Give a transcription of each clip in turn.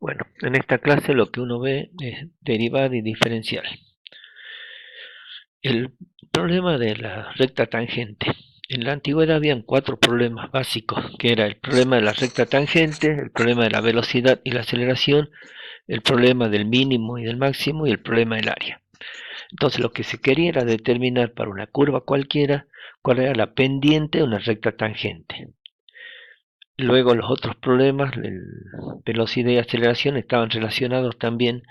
Bueno, en esta clase lo que uno ve es derivada y diferencial. El problema de la recta tangente. En la antigüedad habían 4 problemas básicos, que era el problema de la recta tangente, el problema de la velocidad y la aceleración, el problema del mínimo y del máximo y el problema del área. Entonces lo que se quería era determinar para una curva cualquiera cuál era la pendiente de una recta tangente. Luego los otros problemas, velocidad y aceleración, estaban relacionados también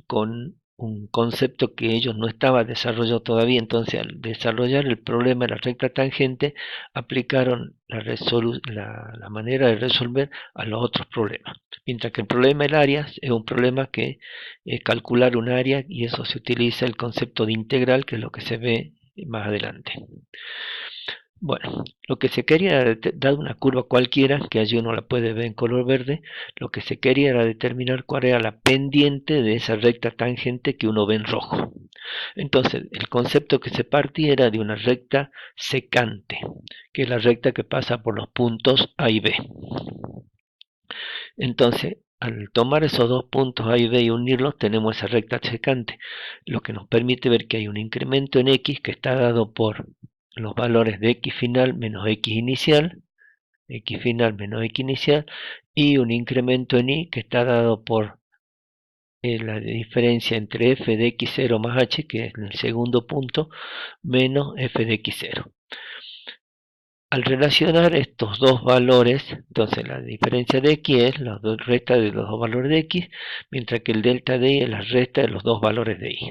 con un concepto que ellos no estaban desarrollado todavía. Entonces, al desarrollar el problema de la recta tangente, aplicaron la manera de resolver a los otros problemas. Mientras que el problema del área es un problema que es calcular un área, y eso se utiliza el concepto de integral, que es lo que se ve más adelante. Bueno, lo que se quería era dar una curva cualquiera, que allí uno la puede ver en color verde. Lo que se quería era determinar cuál era la pendiente de esa recta tangente que uno ve en rojo. Entonces, el concepto que se partía era de una recta secante, que es la recta que pasa por los puntos A y B. Entonces, al tomar esos dos puntos A y B y unirlos, tenemos esa recta secante, lo que nos permite ver que hay un incremento en X que está dado por los valores de X final menos X inicial, X final menos X inicial, y un incremento en Y que está dado por la diferencia entre f de x0 más h, que es el segundo punto, menos f de x0. Al relacionar estos dos valores, entonces la diferencia de x es la resta de los dos valores de x, mientras que el delta de y es la resta de los dos valores de y.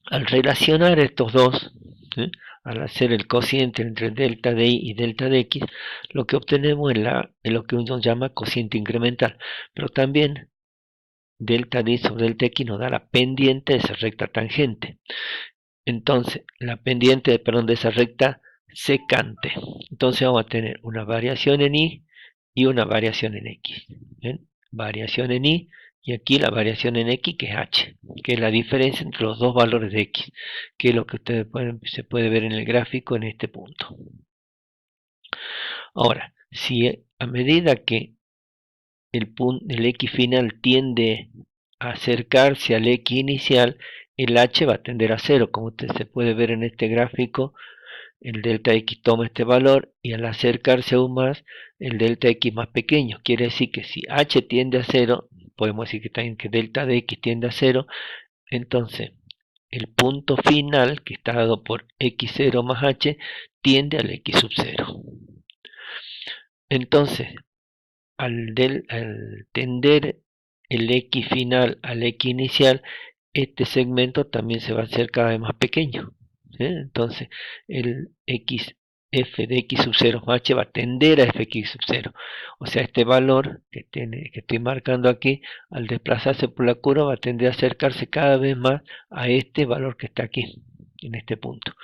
Al relacionar estos dos, ¿sí?, al hacer el cociente entre delta de y y delta de x, lo que obtenemos es lo que uno llama cociente incremental, pero también delta de y sobre delta x nos da la pendiente de esa recta tangente. Entonces, la pendiente, de esa recta secante. Entonces vamos a tener una variación en y y una variación en x. ¿Ven? Variación en y aquí la variación en x, que es h, que es la diferencia entre los dos valores de x, que es lo que se puede ver en el gráfico en este punto. Ahora, si a medida que el x final tiende a acercarse al x inicial, el h va a tender a 0, como se puede ver en este gráfico. El delta x toma este valor y al acercarse aún más, el delta x más pequeño. Quiere decir que si h tiende a 0, podemos decir que también que delta de x tiende a 0, entonces el punto final, que está dado por x0 más h, tiende al x sub 0. Entonces, al tender el x final al x inicial, este segmento también se va a hacer cada vez más pequeño. Entonces, el f de x sub 0 más h va a tender a fx sub 0. O sea, este valor que estoy marcando aquí, al desplazarse por la curva, va a tender a acercarse cada vez más a este valor que está aquí, en este punto.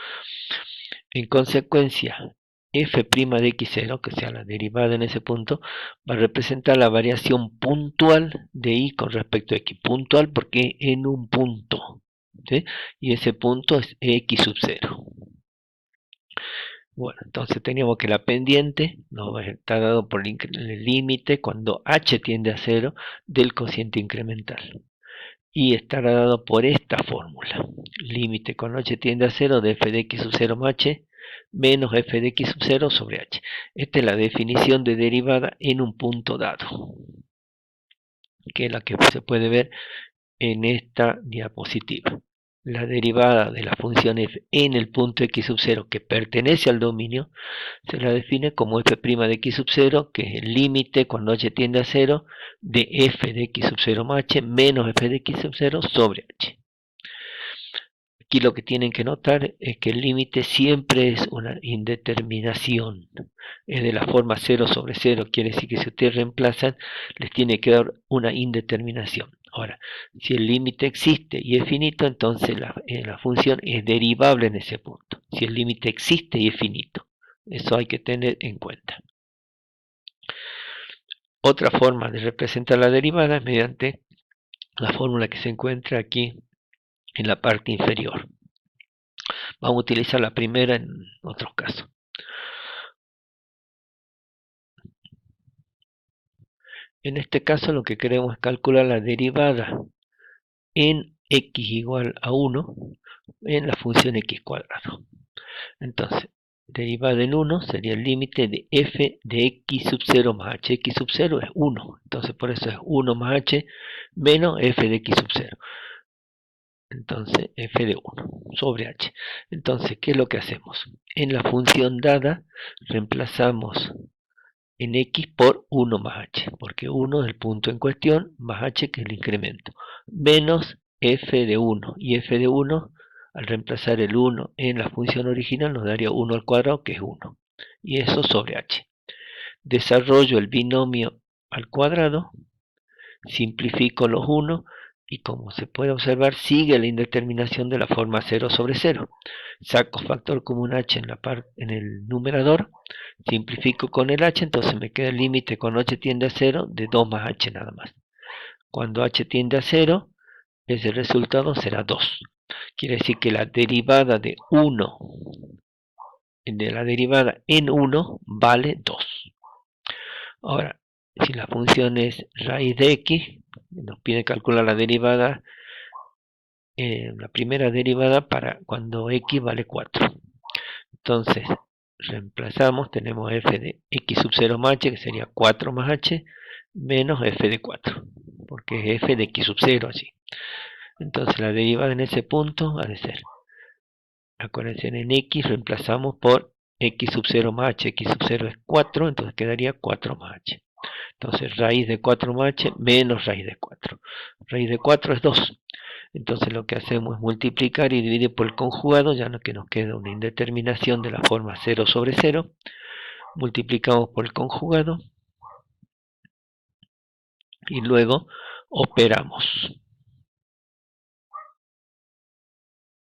En consecuencia, f' de x0, que sea la derivada en ese punto, va a representar la variación puntual de y con respecto a x. Puntual porque en un punto, ¿sí? Y ese punto es x sub 0. Bueno, entonces teníamos que la pendiente nos está dado por el límite cuando h tiende a 0 del cociente incremental. Y estará dado por esta fórmula. Límite cuando h tiende a 0 de f de x sub 0 más h menos f de x sub 0 sobre h. Esta es la definición de derivada en un punto dado, que es la que se puede ver en esta diapositiva. La derivada de la función f en el punto x sub 0 que pertenece al dominio se la define como f' de x sub 0, que es el límite cuando h tiende a 0 de f de x sub 0 más h menos f de x sub 0 sobre h. Aquí lo que tienen que notar es que el límite siempre es una indeterminación. Es de la forma 0 sobre 0. Quiere decir que si ustedes reemplazan, les tiene que dar una indeterminación. Ahora, si el límite existe y es finito, entonces la función es derivable en ese punto. Si el límite existe y es finito. Eso hay que tener en cuenta. Otra forma de representar la derivada es mediante la fórmula que se encuentra aquí en la parte inferior. Vamos a utilizar la primera en otros casos. En este caso lo que queremos es calcular la derivada en x igual a 1 en la función x cuadrado. Entonces, derivada en 1 sería el límite de f de x sub 0 más h. X sub 0 es 1, entonces por eso es 1 más h menos f de x sub 0. Entonces, f de 1 sobre h. Entonces, ¿qué es lo que hacemos? En la función dada, reemplazamos en x por 1 más h, porque 1 es el punto en cuestión, más h que es el incremento, menos f de 1, y f de 1, al reemplazar el 1 en la función original, nos daría 1 al cuadrado, que es 1, y eso sobre h. Desarrollo el binomio al cuadrado, simplifico los 1, y como se puede observar, sigue la indeterminación de la forma 0 sobre 0. Saco factor común h en el numerador, simplifico con el h, entonces me queda el límite cuando h tiende a 0 de 2 más h nada más. Cuando h tiende a 0, ese resultado será 2. Quiere decir que la derivada de 1, de la derivada en 1, vale 2. Ahora, si la función es raíz de x, nos pide calcular la derivada, la primera derivada para cuando x vale 4. Entonces, reemplazamos, tenemos f de x sub 0 más h, que sería 4 más h, menos f de 4, porque es f de x sub 0 así. Entonces la derivada en ese punto ha de ser, acuérdense, en x reemplazamos por x sub 0 más h, x sub 0 es 4, entonces quedaría 4 más h. Entonces raíz de 4 más h menos raíz de 4. Raíz de 4 es 2. Entonces lo que hacemos es multiplicar y dividir por el conjugado, ya que nos queda una indeterminación de la forma 0 sobre 0. Multiplicamos por el conjugado y luego operamos.